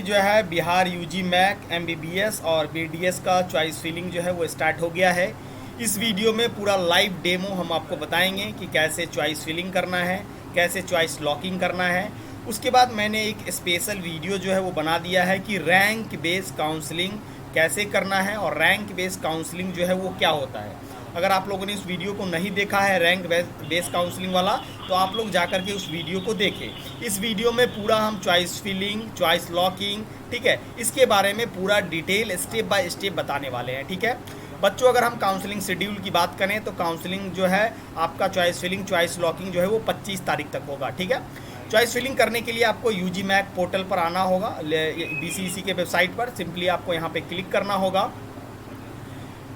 जो है Bihar UG Mac MBBS और बीडीएस का चॉइस फिलिंग जो है वो स्टार्ट हो गया है। इस वीडियो में पूरा लाइव डेमो हम आपको बताएंगे कि कैसे चॉइस फिलिंग करना है, कैसे चॉइस लॉकिंग करना है। उसके बाद मैंने एक स्पेशल वीडियो जो है वो बना दिया है कि रैंक बेस काउंसलिंग कैसे करना है और रैंक बेस काउंसलिंग जो है वो क्या होता है। अगर आप लोगों ने इस वीडियो को नहीं देखा है रैंक बेस काउंसलिंग वाला, तो आप लोग जाकर के उस वीडियो को देखें। इस वीडियो में पूरा हम चॉइस फिलिंग, चॉइस लॉकिंग, ठीक है, इसके बारे में पूरा डिटेल स्टेप बाय स्टेप बताने वाले हैं। ठीक है बच्चों, अगर हम काउंसलिंग शेड्यूल की बात करें तो काउंसलिंग जो है आपका चॉइस फिलिंग, चॉइस लॉकिंग जो है वो 25 तारीख तक होगा। ठीक है, चॉइस फिलिंग करने के लिए आपको यूजी मैक पोर्टल पर आना होगा, बीसीईसी के वेबसाइट पर। सिंपली आपको यहाँ पे क्लिक करना होगा।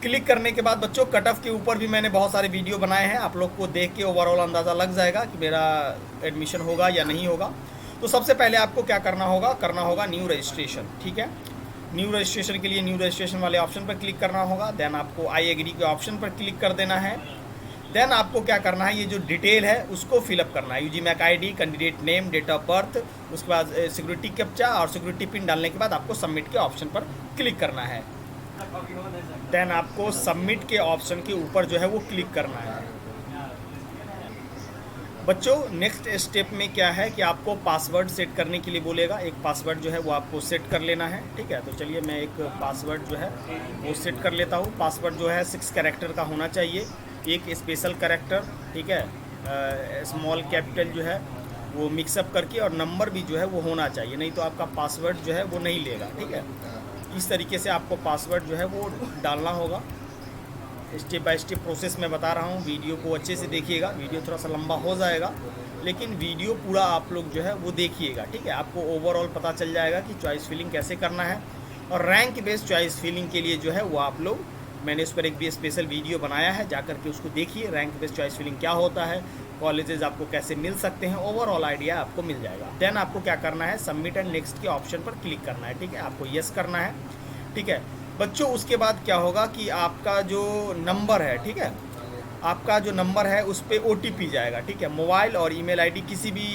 क्लिक करने के बाद बच्चों कट ऑफ के ऊपर भी मैंने बहुत सारे वीडियो बनाए हैं, आप लोग को देख के ओवरऑल अंदाज़ा लग जाएगा कि मेरा एडमिशन होगा या नहीं होगा। तो सबसे पहले आपको क्या करना होगा न्यू रजिस्ट्रेशन। ठीक है, न्यू रजिस्ट्रेशन के लिए न्यू रजिस्ट्रेशन वाले ऑप्शन पर क्लिक करना होगा। देन आपको आई एग्री के ऑप्शन पर क्लिक कर देना है। देन आपको क्या करना है, ये जो डिटेल है उसको फिलअप करना है, UG MAC ID, candidate name, date of birth, उसके बाद सिक्योरिटी कैप्चा और सिक्योरिटी पिन डालने के बाद आपको सबमिट के ऑप्शन पर क्लिक करना है। देन आपको सबमिट के ऑप्शन के ऊपर जो है वो क्लिक करना है। बच्चों नेक्स्ट स्टेप में क्या है कि आपको पासवर्ड सेट करने के लिए बोलेगा। एक पासवर्ड जो है वो आपको सेट कर लेना है। ठीक है, तो चलिए मैं एक पासवर्ड जो है वो सेट कर लेता हूँ। पासवर्ड जो है 6 कैरेक्टर का होना चाहिए, एक स्पेशल कैरेक्टर, ठीक है, स्मॉल कैपिटल जो है वो मिक्सअप करके, और नंबर भी जो है वो होना चाहिए, नहीं तो आपका पासवर्ड जो है वो नहीं लेगा। ठीक है, इस तरीके से आपको पासवर्ड जो है वो डालना होगा। स्टेप बाय स्टेप प्रोसेस में बता रहा हूँ, वीडियो को अच्छे से देखिएगा। वीडियो थोड़ा सा लंबा हो जाएगा, लेकिन वीडियो पूरा आप लोग जो है वो देखिएगा। ठीक है, आपको ओवरऑल पता चल जाएगा कि चॉइस फिलिंग कैसे करना है। और रैंक बेस्ड चॉइस फिलिंग के लिए जो है वो आप लोग, मैंने उस पर एक भी स्पेशल वीडियो बनाया है, जाकर के उसको देखिए। रैंक बेस्ड चॉइस फिलिंग क्या होता है, कॉलेजेस आपको कैसे मिल सकते हैं, ओवरऑल आइडिया आपको मिल जाएगा। देन आपको क्या करना है, सबमिट एंड नेक्स्ट के ऑप्शन पर क्लिक करना है। ठीक है, आपको यस करना है। ठीक है बच्चों, उसके बाद क्या होगा कि आपका जो नंबर है, ठीक है, आपका जो नंबर है उस पर OTP जाएगा। ठीक है, मोबाइल और ईमेल आईडी किसी भी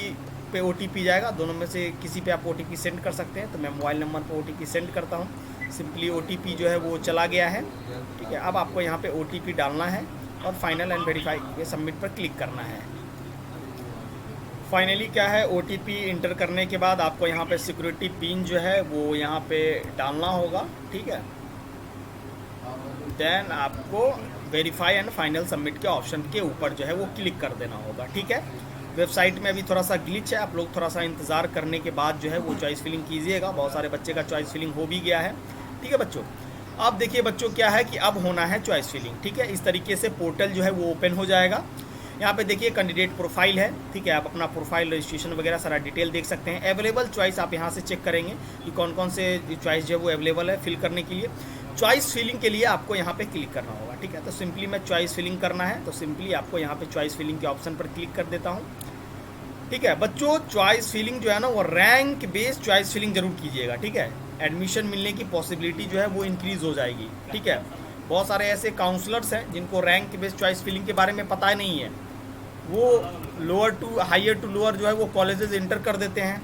पे OTP जाएगा, दोनों में से किसी पे आप OTP सेंड कर सकते हैं। तो मैं मोबाइल नंबर पर OTP सेंड करता हूँ। सिंपली OTP जो है वो चला गया है। ठीक है, अब आपको यहाँ पे OTP डालना है और फाइनल एंड वेरीफाई ये सबमिट पर क्लिक करना है। फाइनली क्या है, OTP इंटर करने के बाद आपको यहाँ पे सिक्योरिटी पिन जो है वो यहाँ पे डालना होगा। ठीक है, देन आपको वेरीफाई एंड फाइनल सबमिट के ऑप्शन के ऊपर जो है वो क्लिक कर देना होगा। ठीक है, वेबसाइट में अभी थोड़ा सा ग्लिच है, आप लोग थोड़ा सा इंतज़ार करने के बाद जो है वो चॉइस फिलिंग कीजिएगा। बहुत सारे बच्चे का चॉइस फिलिंग हो भी गया है। ठीक है बच्चों, अब देखिए बच्चों क्या है कि अब होना है चॉइस फिलिंग। ठीक है, इस तरीके से पोर्टल जो है वो ओपन हो जाएगा। यहाँ पे देखिए कैंडिडेट प्रोफाइल है। ठीक है, आप अपना प्रोफाइल, रजिस्ट्रेशन वगैरह सारा डिटेल देख सकते हैं। अवेलेबल चॉइस आप यहाँ से चेक करेंगे कि कौन कौन से चॉइस जो है वो अवेलेबल है फिल करने के लिए। चॉइस फिलिंग के लिए आपको यहाँ पे क्लिक करना होगा। ठीक है, तो सिंपली मैं चॉइस फिलिंग करना है तो सिंपली आपको यहाँ पे चॉइस फिलिंग के ऑप्शन पर क्लिक कर देता हूँ। ठीक है बच्चों, चॉइस फिलिंग जो है ना वो रैंक बेस्ड चॉइस फिलिंग जरूर कीजिएगा। ठीक है, एडमिशन मिलने की पॉसिबिलिटी जो है वो इंक्रीज़ हो जाएगी। ठीक है, बहुत सारे ऐसे काउंसलर्स हैं जिनको रैंक बेस्ड चॉइस फिलिंग के बारे में पता ही नहीं है, वो lower to higher to lower जो है वो कॉलेजेस इंटर कर देते हैं।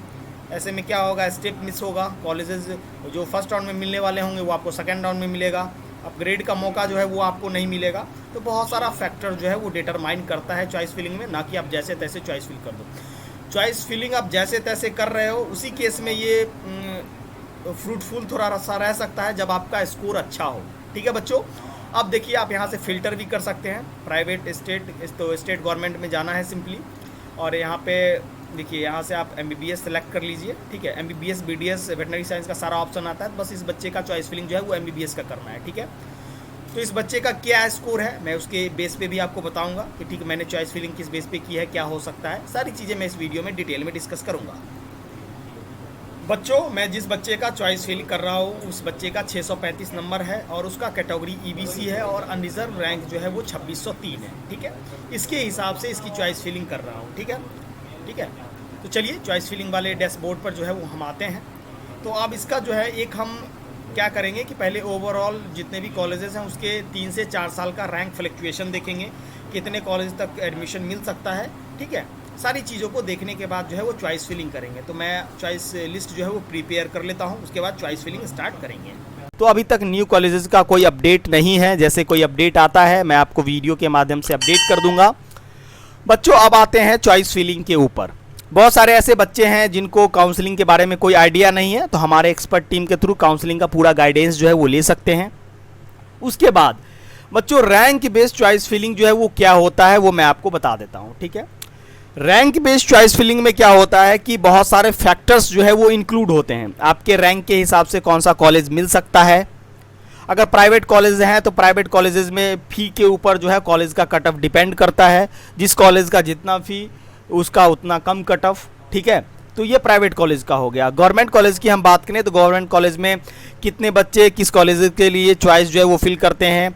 ऐसे में क्या होगा, स्टेप मिस होगा। कॉलेजेस जो फर्स्ट राउंड में मिलने वाले होंगे वो आपको सेकेंड राउंड में मिलेगा, अपग्रेड का मौका जो है वो आपको नहीं मिलेगा। तो बहुत सारा फैक्टर जो है वो डिटरमाइन करता है चॉइस फिलिंग में, ना कि आप जैसे तैसे चॉइस फिल कर दो। चॉइस फिलिंग आप जैसे तैसे कर रहे हो, उसी केस में ये फ्रूटफुल थोड़ा सा रह सकता है जब आपका स्कोर अच्छा हो। ठीक है बच्चों, अब देखिए आप यहाँ से फ़िल्टर भी कर सकते हैं, प्राइवेट स्टेट, तो स्टेट गवर्नमेंट में जाना है सिंपली। और यहाँ पे देखिए यहाँ से आप MBBS सेलेक्ट कर लीजिए। ठीक है, MBBS BDS वेटनरी साइंस का सारा ऑप्शन आता है। बस इस बच्चे का चॉइस फिलिंग जो है वो MBBS का करना है। ठीक है, तो इस बच्चे का क्या स्कोर है मैं उसके बेस पे भी आपको बताऊंगा कि ठीक है मैंने चॉइस फिलिंग किस बेस पे की है, क्या हो सकता है, सारी चीज़ें मैं इस वीडियो में डिटेल में डिस्कस करूँगा। बच्चों, मैं जिस बच्चे का चॉइस फिल कर रहा हूँ उस बच्चे का 635 नंबर है और उसका कैटेगरी EBC है और अनरिजर्व रैंक जो है वो 2603 है। ठीक है, इसके हिसाब से इसकी चॉइस फिलिंग कर रहा हूँ। ठीक है, ठीक है, तो चलिए चॉइस फिलिंग वाले डैशबोर्ड पर जो है वो हम आते हैं। तो अब इसका जो है एक हम क्या करेंगे कि पहले ओवरऑल जितने भी कॉलेजेस हैं उसके 3 से 4 साल का रैंक फ्लक्चुएशन देखेंगे, कितने कॉलेज तक एडमिशन मिल सकता है। ठीक है, सारी चीज़ों को देखने के बाद जो है वो चॉइस फिलिंग करेंगे। तो मैं चॉइस लिस्ट जो है वो प्रिपेयर कर लेता हूँ, उसके बाद चॉइस फिलिंग स्टार्ट करेंगे। तो अभी तक न्यू कॉलेजेस का कोई अपडेट नहीं है, जैसे कोई अपडेट आता है मैं आपको वीडियो के माध्यम से अपडेट कर दूंगा। बच्चों अब आते हैं चॉइस फिलिंग के ऊपर। बहुत सारे ऐसे बच्चे हैं जिनको काउंसलिंग के बारे में कोई आइडिया नहीं है, तो हमारे एक्सपर्ट टीम के थ्रू काउंसलिंग का पूरा गाइडेंस जो है वो ले सकते हैं। उसके बाद बच्चों रैंक बेस्ड चॉइस फिलिंग जो है वो क्या होता है वो मैं आपको बता देता हूँ, ठीक है। रैंक बेस्ड चॉइस फिलिंग में क्या होता है कि बहुत सारे फैक्टर्स जो है वो इंक्लूड होते हैं। आपके रैंक के हिसाब से कौन सा कॉलेज मिल सकता है। अगर प्राइवेट कॉलेज हैं तो प्राइवेट कॉलेजेस में फ़ी के ऊपर जो है कॉलेज का कट ऑफ डिपेंड करता है। जिस कॉलेज का जितना फ़ी उसका उतना कम कट ऑफ, ठीक है। तो ये प्राइवेट कॉलेज का हो गया। गवर्नमेंट कॉलेज की हम बात करें तो गवर्नमेंट कॉलेज में कितने बच्चे किस कॉलेज के लिए चॉइस जो है वो फिल करते हैं,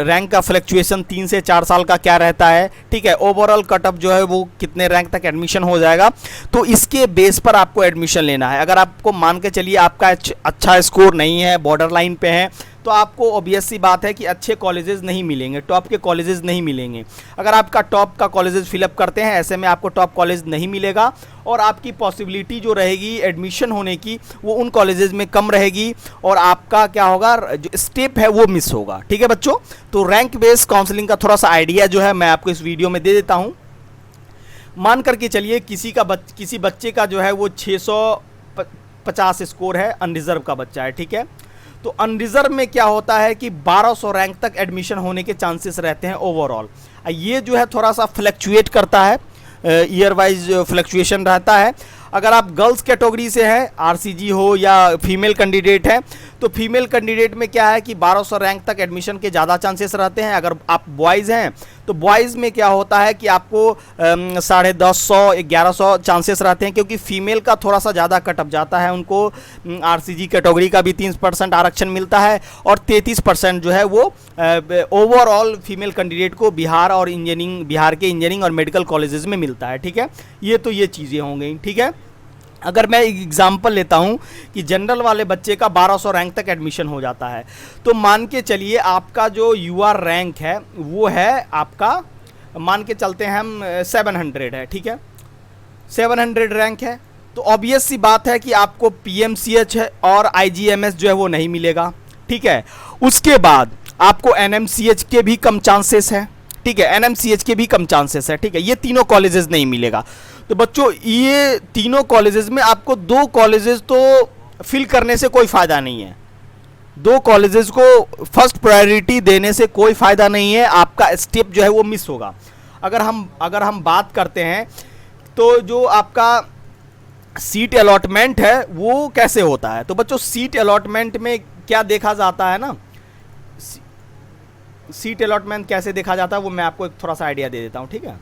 रैंक का फ्लक्चुएशन 3 से 4 साल का क्या रहता है, ठीक है। ओवरऑल कट ऑफ जो है वो कितने रैंक तक एडमिशन हो जाएगा, तो इसके बेस पर आपको एडमिशन लेना है। अगर आपको मान के चलिए आपका अच्छा स्कोर नहीं है, बॉर्डर लाइन पे है, तो आपको ऑब्वियस सी बात है कि अच्छे कॉलेजेस नहीं मिलेंगे, टॉप के कॉलेजेस नहीं मिलेंगे। अगर आपका टॉप का कॉलेजेस फिलअप करते हैं, ऐसे में आपको टॉप कॉलेज नहीं मिलेगा और आपकी पॉसिबिलिटी जो रहेगी एडमिशन होने की वो उन कॉलेजेस में कम रहेगी और आपका क्या होगा, जो स्टेप है वो मिस होगा, ठीक है बच्चों। तो रैंक बेस्ड काउंसलिंग का थोड़ा सा आइडिया जो है मैं आपको इस वीडियो में दे देता हूँ। मान करके चलिए किसी बच्चे का जो है वो 650 स्कोर है, अनरिजर्व का बच्चा है, ठीक है। तो अनरिजर्व में क्या होता है कि 1200 रैंक तक एडमिशन होने के चांसेस रहते हैं ओवरऑल। ये जो है थोड़ा सा फ्लक्चुएट करता है, ईयर वाइज फ्लक्चुएशन रहता है। अगर आप गर्ल्स कैटेगरी से हैं, आरसीजी हो या फीमेल कैंडिडेट है, तो फीमेल कैंडिडेट में क्या है कि 1200 रैंक तक एडमिशन के ज़्यादा चांसेस रहते हैं। अगर आप बॉयज़ हैं तो बॉयज़ में क्या होता है कि आपको 1050 1100 चांसेस रहते हैं, क्योंकि फीमेल का थोड़ा सा ज़्यादा कटअप जाता है। उनको आरसीजी कैटेगरी का भी 3% आरक्षण मिलता है और 33% जो है वो ओवरऑल फीमेल कैंडिडेट को बिहार के इंजीनियरिंग और मेडिकल कॉलेजेस में मिलता है, ठीक है। ये चीज़ें हो गई, ठीक है। अगर मैं एग्जांपल लेता हूं कि जनरल वाले बच्चे का 1200 रैंक तक एडमिशन हो जाता है, तो मान के चलिए आपका जो यूआर रैंक है वो है आपका, मान के चलते हैं हम 700 है, ठीक है। 700 रैंक है तो ऑब्वियस सी बात है कि आपको पीएमसीएच और आईजीएमएस जो है वो नहीं मिलेगा, ठीक है। उसके बाद आपको एनएमसीएच के भी कम चांसेस है, ठीक है। एनएमसीएच के भी कम चांसेस है, ठीक है। ये तीनों कॉलेजेस नहीं मिलेगा। तो बच्चों ये तीनों कॉलेजेस में आपको 2 कॉलेजेस तो फिल करने से कोई फ़ायदा नहीं है। 2 कॉलेजेस को फर्स्ट प्रायोरिटी देने से कोई फ़ायदा नहीं है, आपका स्टेप जो है वो मिस होगा। अगर हम बात करते हैं तो जो आपका सीट अलॉटमेंट है वो कैसे होता है, तो बच्चों सीट अलॉटमेंट में क्या देखा जाता है ना, सीट अलॉटमेंट कैसे देखा जाता है वो मैं आपको एक थोड़ा सा आइडिया दे देता हूँ, ठीक है।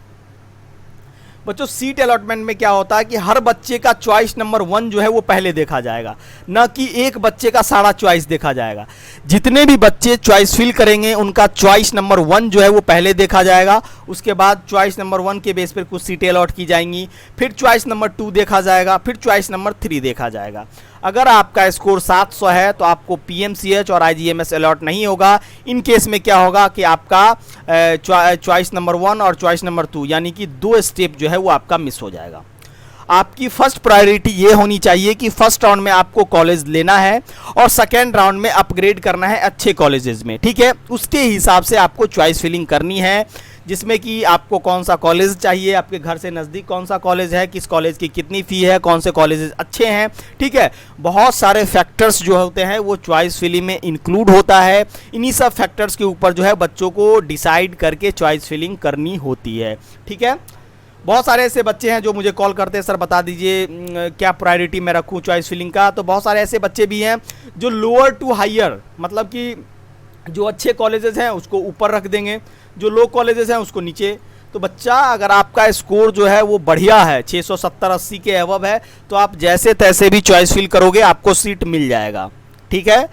बच्चों सीट अलॉटमेंट में क्या होता है कि हर बच्चे का चॉइस नंबर 1 जो है वो पहले देखा जाएगा, ना कि एक बच्चे का सारा चॉइस देखा जाएगा। जितने भी बच्चे चॉइस फिल करेंगे उनका चॉइस नंबर 1 जो है वो पहले देखा जाएगा। उसके बाद चॉइस नंबर 1 के बेस पर कुछ सीटें अलॉट की जाएंगी, फिर चॉइस नंबर 2 देखा जाएगा, फिर चॉइस नंबर 3 देखा जाएगा। अगर आपका स्कोर 700 है तो आपको पीएमसीएच और आईजीएमएस अलॉट नहीं होगा। इन केस में क्या होगा कि आपका चॉइस नंबर 1 और चॉइस नंबर 2 यानी कि 2 स्टेप जो है वो आपका मिस हो जाएगा। आपकी फर्स्ट प्रायोरिटी ये होनी चाहिए कि फर्स्ट राउंड में आपको कॉलेज लेना है और सेकेंड राउंड में अपग्रेड करना है अच्छे कॉलेजेस में, ठीक है। उसके हिसाब से आपको चॉइस फिलिंग करनी है, जिसमें कि आपको कौन सा कॉलेज चाहिए, आपके घर से नज़दीक कौन सा कॉलेज है, किस कॉलेज की कितनी फ़ी है, कौन से कॉलेजेस अच्छे हैं, ठीक है। बहुत सारे फैक्टर्स जो होते हैं वो चॉइस फिलिंग में इंक्लूड होता है। इन्हीं सब फैक्टर्स के ऊपर जो है बच्चों को डिसाइड करके चॉइस फिलिंग करनी होती है, ठीक है। बहुत सारे ऐसे बच्चे हैं जो मुझे कॉल करते हैं, सर बता दीजिए क्या प्रायोरिटी मैं रखूँ चॉइस फिलिंग का। तो बहुत सारे ऐसे बच्चे भी हैं जो लोअर टू हायर, मतलब कि जो अच्छे कॉलेजेस हैं उसको ऊपर रख देंगे, जो लो कॉलेजेस हैं उसको नीचे। तो बच्चा अगर आपका स्कोर जो है वो बढ़िया है, 670-80 के अबव है, तो आप जैसे तैसे भी चॉइस फिल करोगे आपको सीट मिल जाएगा, ठीक है।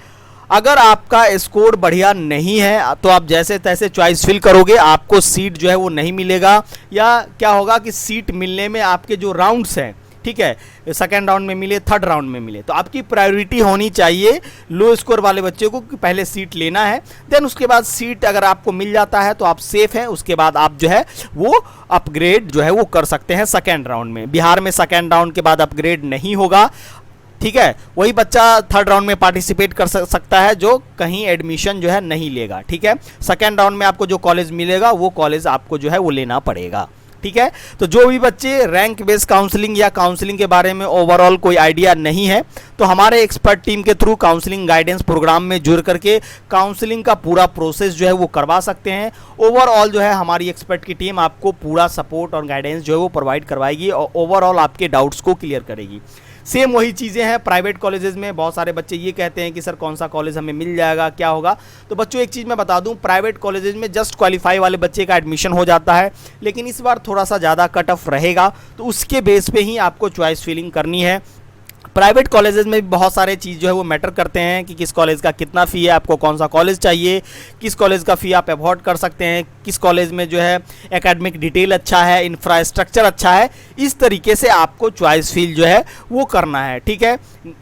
अगर आपका स्कोर बढ़िया नहीं है तो आप जैसे तैसे चॉइस फिल करोगे आपको सीट जो है वो नहीं मिलेगा, या क्या होगा कि सीट मिलने में आपके जो राउंड्स हैं ठीक है, सेकेंड राउंड में मिले, थर्ड राउंड में मिले, तो आपकी प्रायोरिटी होनी चाहिए लो स्कोर वाले बच्चे को कि पहले सीट लेना है, देन उसके बाद सीट अगर आपको मिल जाता है तो आप सेफ हैं, उसके बाद आप जो है वो अपग्रेड जो है वो कर सकते हैं सेकेंड राउंड में। बिहार में सेकेंड राउंड के बाद अपग्रेड नहीं होगा, ठीक है, वही बच्चा थर्ड राउंड में पार्टिसिपेट कर सकता है जो कहीं एडमिशन जो है नहीं लेगा, ठीक है। सेकेंड राउंड में आपको जो कॉलेज मिलेगा वो कॉलेज आपको जो है वो लेना पड़ेगा, ठीक है। तो जो भी बच्चे रैंक बेस्ड काउंसलिंग या काउंसलिंग के बारे में ओवरऑल कोई आइडिया नहीं है, तो हमारे एक्सपर्ट टीम के थ्रू काउंसलिंग गाइडेंस प्रोग्राम में जुड़ करके काउंसलिंग का पूरा प्रोसेस जो है वो करवा सकते हैं। ओवरऑल जो है हमारी एक्सपर्ट की टीम आपको पूरा सपोर्ट और गाइडेंस जो है वो प्रोवाइड करवाएगी और ओवरऑल आपके डाउट्स को क्लियर करेगी। सेम वही चीज़ें हैं प्राइवेट कॉलेजेस में। बहुत सारे बच्चे ये कहते हैं कि सर कौन सा कॉलेज हमें मिल जाएगा, क्या होगा। तो बच्चों एक चीज़ मैं बता दूं, प्राइवेट कॉलेजेस में जस्ट क्वालिफाई वाले बच्चे का एडमिशन हो जाता है, लेकिन इस बार थोड़ा सा ज़्यादा कट ऑफ रहेगा, तो उसके बेस पे ही आपको चॉइस फिलिंग करनी है। प्राइवेट कॉलेजेस में भी बहुत सारे चीज़ जो है वो मैटर करते हैं कि किस कॉलेज का कितना फ़ी है, आपको कौन सा कॉलेज चाहिए, किस कॉलेज का फ़ी आप अफोर्ड कर सकते हैं, किस कॉलेज में जो है एकेडमिक डिटेल अच्छा है, इंफ्रास्ट्रक्चर अच्छा है। इस तरीके से आपको चॉइस फिल जो है वो करना है, ठीक है।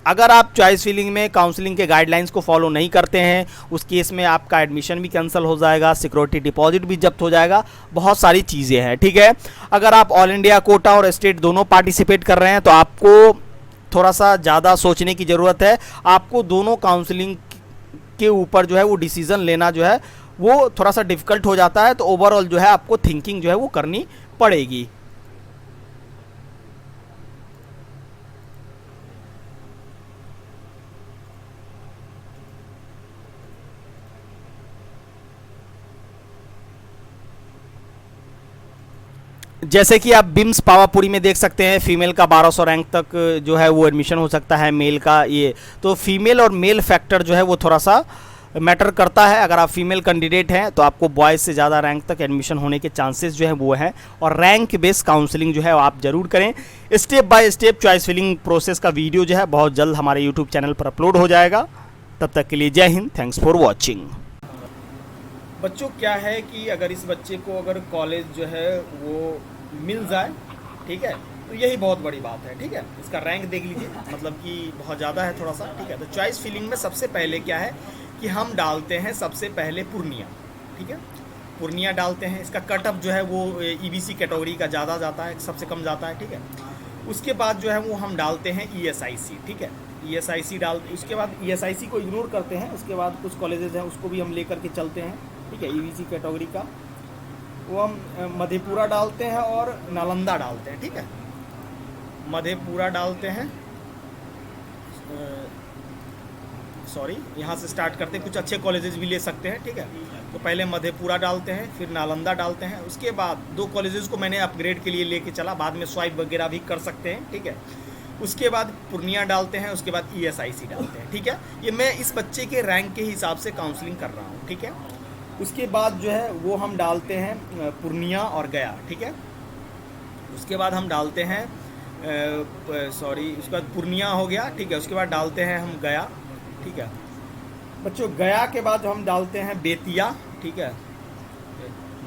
अगर आप चॉइस फिलिंग में काउंसलिंग के गाइडलाइंस को फॉलो नहीं करते हैं, उस केस में आपका एडमिशन भी कैंसिल हो जाएगा, सिक्योरिटी डिपॉजिट भी जब्त हो जाएगा, बहुत सारी चीज़ें हैं, ठीक है। अगर आप ऑल इंडिया कोटा और स्टेट दोनों पार्टिसिपेट कर रहे हैं तो आपको थोड़ा सा ज़्यादा सोचने की ज़रूरत है। आपको दोनों काउंसलिंग के ऊपर जो है वो डिसीज़न लेना जो है वो थोड़ा सा डिफ़िकल्ट हो जाता है, तो ओवरऑल जो है आपको थिंकिंग जो है वो करनी पड़ेगी। जैसे कि आप बिम्स पावापुरी में देख सकते हैं, फीमेल का 1200 रैंक तक जो है वो एडमिशन हो सकता है, मेल का ये, तो फीमेल और मेल फैक्टर जो है वो थोड़ा सा मैटर करता है। अगर आप फीमेल कैंडिडेट हैं तो आपको बॉयज़ से ज़्यादा रैंक तक एडमिशन होने के चांसेस जो है वो हैं, और रैंक बेस्ड काउंसलिंग जो है वो आप ज़रूर करें। Step by step choice filling process का वीडियो जो है बहुत जल्द हमारे यूट्यूब चैनल पर अपलोड हो जाएगा। तब तक के लिए जय हिंद, थैंक्स फॉर वॉचिंग। बच्चों क्या है कि अगर इस बच्चे को अगर कॉलेज जो है वो मिल जाए, ठीक है, तो यही बहुत बड़ी बात है, ठीक है। इसका रैंक देख लीजिए, मतलब कि बहुत ज़्यादा है थोड़ा सा, ठीक है। तो चॉइस फिलिंग में सबसे पहले क्या है कि हम डालते हैं सबसे पहले पूर्णिया, ठीक है, पूर्णिया डालते हैं। इसका कटअप जो है वो ईबीसी कैटेगरी का ज़्यादा जाता है, सबसे कम जाता है, ठीक है। उसके बाद जो है वो हम डालते हैं ईएसआईसी, ठीक है, ईएसआईसी डालते, उसके बाद ईएसआईसी को इग्नोर करते हैं। उसके बाद कुछ कॉलेजेस हैं उसको भी हम लेकर के चलते हैं, ठीक है, ईबीसी कैटेगरी का वो हम मधेपुरा डालते हैं और नालंदा डालते हैं, ठीक है। मधेपुरा डालते हैं, सॉरी यहाँ से स्टार्ट करते हैं, कुछ अच्छे कॉलेजेस भी ले सकते हैं, ठीक है। तो पहले मधेपुरा डालते हैं, फिर नालंदा डालते हैं। उसके बाद 2 कॉलेजेस को मैंने अपग्रेड के लिए लेके चला, बाद में स्वाइप वगैरह भी कर सकते हैं, ठीक है। उसके बाद पूर्णिया डालते हैं, उसके बाद ईएसआईसी डालते हैं, ठीक है। ये मैं इस बच्चे के रैंक के हिसाब से काउंसलिंग कर रहा हूँ, ठीक है। उसके बाद जो है वो हम डालते हैं पूर्णिया और गया, ठीक है। उसके बाद हम डालते हैं उसके बाद पूर्णिया हो गया, ठीक है। उसके बाद डालते हैं हम गया, ठीक है। बच्चों गया के बाद हम डालते हैं बेतिया, ठीक है।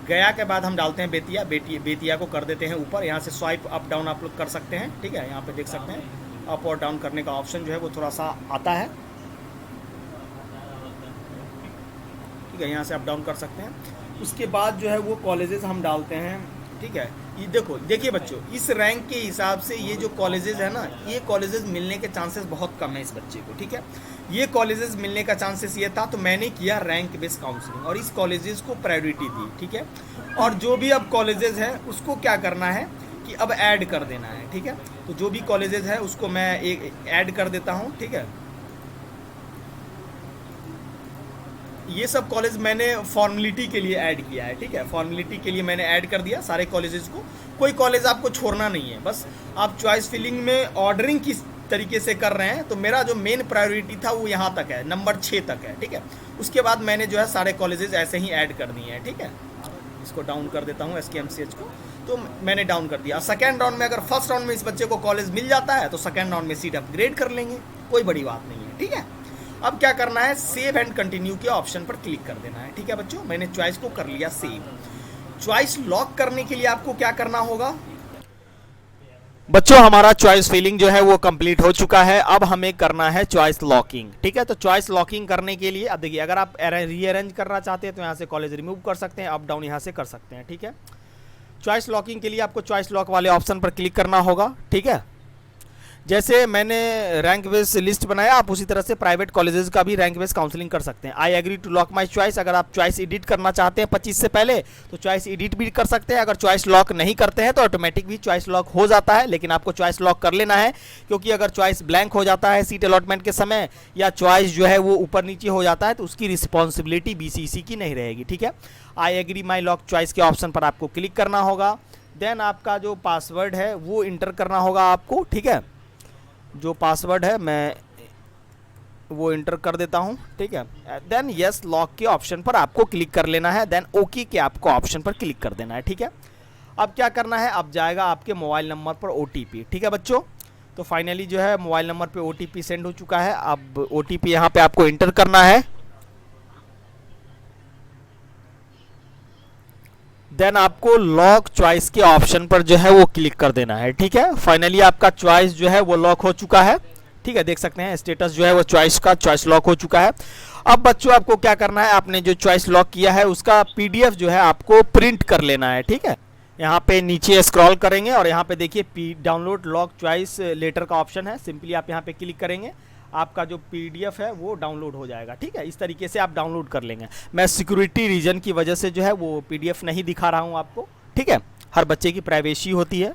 गया के बाद हम डालते हैं बेतिया, बेतिया को कर देते हैं ऊपर। यहाँ से स्वाइप अप डाउन आप लोग कर सकते हैं, ठीक है। यहाँ पे देख सकते हैं अप और डाउन करने का ऑप्शन जो है वो थोड़ा सा आता है, ठीक है। यहाँ से अप डाउन कर सकते हैं। उसके बाद जो है वो कॉलेजेस हम डालते हैं, ठीक है। ये देखिए बच्चों, इस रैंक के हिसाब से ये जो कॉलेजेस है ना, ये कॉलेजेस मिलने के चांसेस बहुत कम है इस बच्चे को, ठीक है। ये कॉलेजेस मिलने का चांसेस ये था, तो मैंने किया रैंक बेस्ड काउंसलिंग और इस कॉलेजेस को प्रायोरिटी दी, ठीक है। और जो भी अब कॉलेजेस हैं उसको क्या करना है कि अब ऐड कर देना है, ठीक है। तो जो भी कॉलेजेस है उसको मैं एक ऐड कर देता हूँ, ठीक है। ये सब कॉलेज मैंने फॉर्मेलिटी के लिए ऐड किया है, ठीक है। फॉर्मेलिटी के लिए मैंने ऐड कर दिया सारे कॉलेजेस को। कोई कॉलेज आपको छोड़ना नहीं है, बस आप चॉइस फिलिंग में ऑर्डरिंग किस तरीके से कर रहे हैं। तो मेरा जो मेन प्रायोरिटी था वो यहाँ तक है, नंबर 6 तक है, ठीक है। उसके बाद मैंने जो है सारे कॉलेजेस ऐसे ही ऐड कर दिए हैं, ठीक है। इसको डाउन कर देता हूँ SKMCH को, तो मैंने डाउन कर दिया। सेकेंड राउंड में अगर फर्स्ट राउंड में इस बच्चे को कॉलेज मिल जाता है तो सेकेंड राउंड में सीट अपग्रेड कर लेंगे, कोई बड़ी बात नहीं है, ठीक है। अब क्या करना है, सेव एंड कंटिन्यू के ऑप्शन पर क्लिक कर देना है, ठीक है बच्चों। मैंने चॉइस को कर लिया सेव। चॉइस लॉक करने के लिए आपको क्या करना होगा, बच्चों हमारा चॉइस फिलिंग जो है वो कंप्लीट हो चुका है। अब हमें करना है चॉइस लॉकिंग। ठीक है, तो चॉइस लॉकिंग करने के लिए अब देखिए, अगर आप रीअरेंज करना चाहते हैं तो यहाँ से कॉलेज रिमूव कर सकते हैं, अप डाउन यहाँ से कर सकते हैं। ठीक है, चॉइस लॉकिंग के लिए आपको चॉइस लॉक वाले ऑप्शन पर क्लिक करना होगा। ठीक है, जैसे मैंने रैंक बेस लिस्ट बनाया, आप उसी तरह से प्राइवेट कॉलेजेस का भी रैंक बेस काउंसलिंग कर सकते हैं। I agree to lock my choice, अगर आप चॉइस एडिट करना चाहते हैं 25 से पहले तो चॉइस एडिट भी कर सकते हैं। अगर चॉइस लॉक नहीं करते हैं तो ऑटोमेटिक भी चॉइस लॉक हो जाता है, लेकिन आपको चॉइस लॉक कर लेना है, क्योंकि अगर चॉइस ब्लैंक हो जाता है सीट अलॉटमेंट के समय, या चॉइस जो है वो ऊपर नीचे हो जाता है, तो उसकी रिस्पॉन्सिबिलिटी BCEC की नहीं रहेगी। ठीक है, I agree my lock choice के ऑप्शन पर आपको क्लिक करना होगा। देन आपका जो पासवर्ड है वो इंटर करना होगा आपको। ठीक है, जो पासवर्ड है मैं वो इंटर कर देता हूं। ठीक है, देन यस लॉक के ऑप्शन पर आपको क्लिक कर लेना है, देन ओके के आपको ऑप्शन पर क्लिक कर देना है। ठीक है, अब क्या करना है, अब जाएगा आपके मोबाइल नंबर पर OTP। ठीक है बच्चों, तो फाइनली जो है मोबाइल नंबर पे OTP सेंड हो चुका है। अब OTP यहाँ पे आपको इंटर करना है, देन आपको लॉक चॉइस के ऑप्शन पर जो है वो क्लिक कर देना है। ठीक है, फाइनली आपका चॉइस जो है वो लॉक हो चुका है। ठीक है, देख सकते हैं स्टेटस जो है वो चॉइस का चॉइस लॉक हो चुका है। अब बच्चों आपको क्या करना है, आपने जो चॉइस लॉक किया है उसका PDF जो है आपको प्रिंट कर लेना है। ठीक है, यहाँ पे नीचे स्क्रॉल करेंगे और यहाँ पे देखिए डाउनलोड लॉक चॉइस लेटर का ऑप्शन है, सिंपली आप यहाँ पे क्लिक करेंगे, आपका जो PDF है वो डाउनलोड हो जाएगा। ठीक है, इस तरीके से आप डाउनलोड कर लेंगे। मैं सिक्योरिटी रीजन की वजह से जो है वो PDF नहीं दिखा रहा हूँ आपको। ठीक है, हर बच्चे की प्राइवेसी होती है।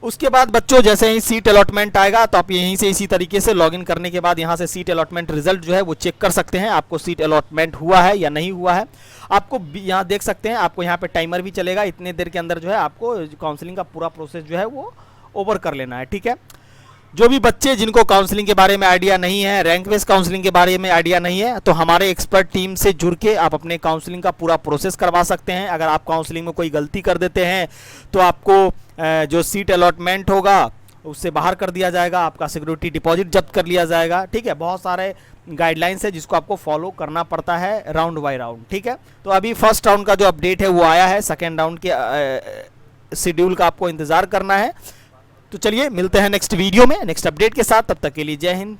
उसके बाद बच्चों जैसे ही सीट अलॉटमेंट आएगा तो आप यहीं से इसी तरीके से लॉगिन करने के बाद यहाँ से सीट अलॉटमेंट रिजल्ट जो है वो चेक कर सकते हैं, आपको सीट अलॉटमेंट हुआ है या नहीं हुआ है। आपको यहाँ देख सकते हैं, आपको यहाँ पे टाइमर भी चलेगा, इतने देर के अंदर जो है आपको काउंसलिंग का पूरा प्रोसेस जो है वो ओवर कर लेना है। ठीक है, जो भी बच्चे जिनको काउंसलिंग के बारे में आइडिया नहीं है, रैंक बेस काउंसलिंग के बारे में आइडिया नहीं है, तो हमारे एक्सपर्ट टीम से जुड़ के आप अपने काउंसलिंग का पूरा प्रोसेस करवा सकते हैं। अगर आप काउंसलिंग में कोई गलती कर देते हैं तो आपको जो सीट अलॉटमेंट होगा उससे बाहर कर दिया जाएगा, आपका सिक्योरिटी डिपॉजिट जब्त कर लिया जाएगा। ठीक है, बहुत सारे गाइडलाइंस है जिसको आपको फॉलो करना पड़ता है राउंड बाय राउंड। ठीक है, तो अभी फर्स्ट राउंड का जो अपडेट है वो आया है, सेकेंड राउंड के शेड्यूल का आपको इंतज़ार करना है। तो चलिए मिलते हैं नेक्स्ट वीडियो में नेक्स्ट अपडेट के साथ, तब तक के लिए जय हिंद।